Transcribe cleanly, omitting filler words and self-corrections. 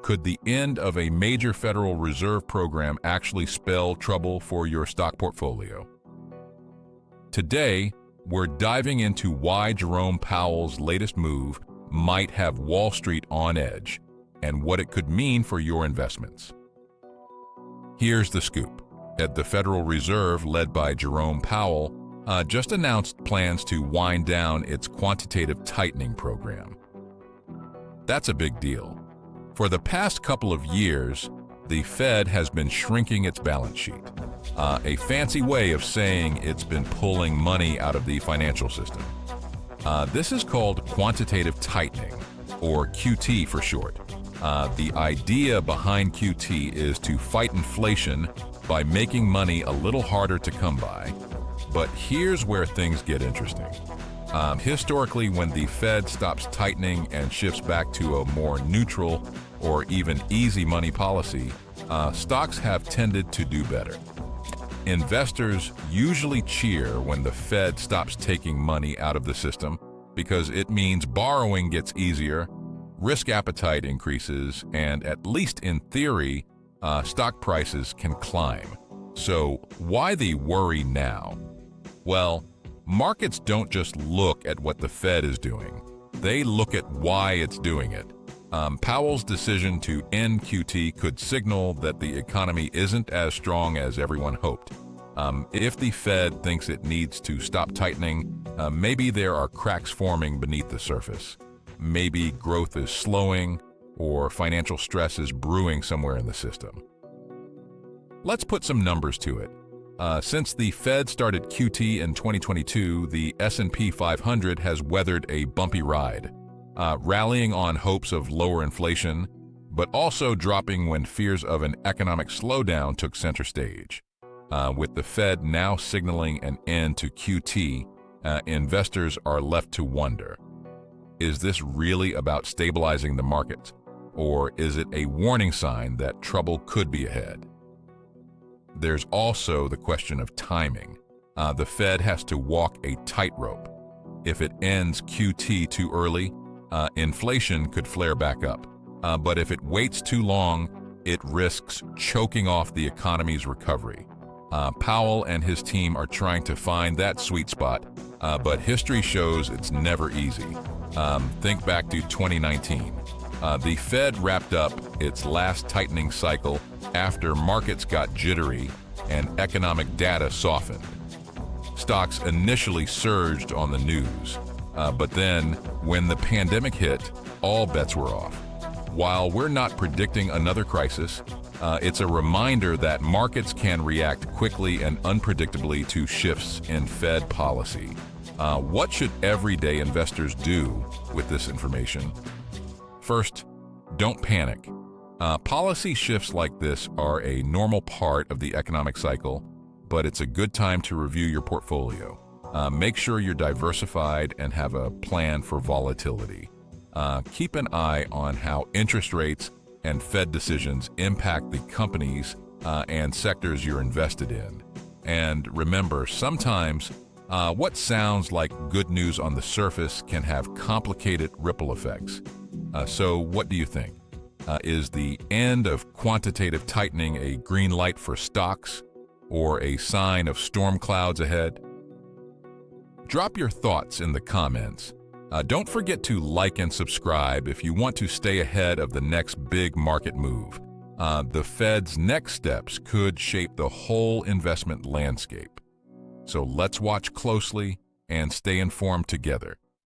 Could the end of a major Federal Reserve program actually spell trouble for your stock portfolio? Today, we're diving into why Jerome Powell's latest move might have Wall Street on edge and what it could mean for your investments. Here's the scoop. At the Federal Reserve, led by Jerome Powell, just announced plans to wind down its quantitative tightening program. That's a big deal. For the past couple of years, the Fed has been shrinking its balance sheet, a fancy way of saying it's been pulling money out of the financial system. This is called quantitative tightening, or QT for short. The idea behind QT is to fight inflation by making money a little harder to come by. But here's where things get interesting. Historically, when the Fed stops tightening and shifts back to a more neutral or even easy money policy, stocks have tended to do better. Investors usually cheer when the Fed stops taking money out of the system because it means borrowing gets easier, risk appetite increases, and at least in theory, stock prices can climb. So why the worry now? Well, markets don't just look at what the Fed is doing. They look at why it's doing it. Powell's decision to end QT could signal that the economy isn't as strong as everyone hoped. If the Fed thinks it needs to stop tightening, maybe there are cracks forming beneath the surface. Maybe growth is slowing, or financial stress is brewing somewhere in the system. Let's put some numbers to it. Since the Fed started QT in 2022, the S&P 500 has weathered a bumpy ride, rallying on hopes of lower inflation, but also dropping when fears of an economic slowdown took center stage. With the Fed now signaling an end to QT, investors are left to wonder, is this really about stabilizing the markets, or is it a warning sign that trouble could be ahead? There's also the question of timing. The Fed has to walk a tightrope. If it ends QT too early, inflation could flare back up. But if it waits too long, it risks choking off the economy's recovery. Powell and his team are trying to find that sweet spot, but history shows it's never easy. Think back to 2019. The Fed wrapped up its last tightening cycle after markets got jittery and economic data softened. Stocks initially surged on the news, but then when the pandemic hit, all bets were off. While we're not predicting another crisis, it's a reminder that markets can react quickly and unpredictably to shifts in Fed policy. What should everyday investors do with this information? First, don't panic. Policy shifts like this are a normal part of the economic cycle, but it's a good time to review your portfolio. Make sure you're diversified and have a plan for volatility. Keep an eye on how interest rates and Fed decisions impact the companies and sectors you're invested in. And remember, sometimes what sounds like good news on the surface can have complicated ripple effects. So what do you think? Is the end of quantitative tightening a green light for stocks or a sign of storm clouds ahead? Drop your thoughts in the comments. Don't forget to like and subscribe if you want to stay ahead of the next big market move. The Fed's next steps could shape the whole investment landscape. So let's watch closely and stay informed together.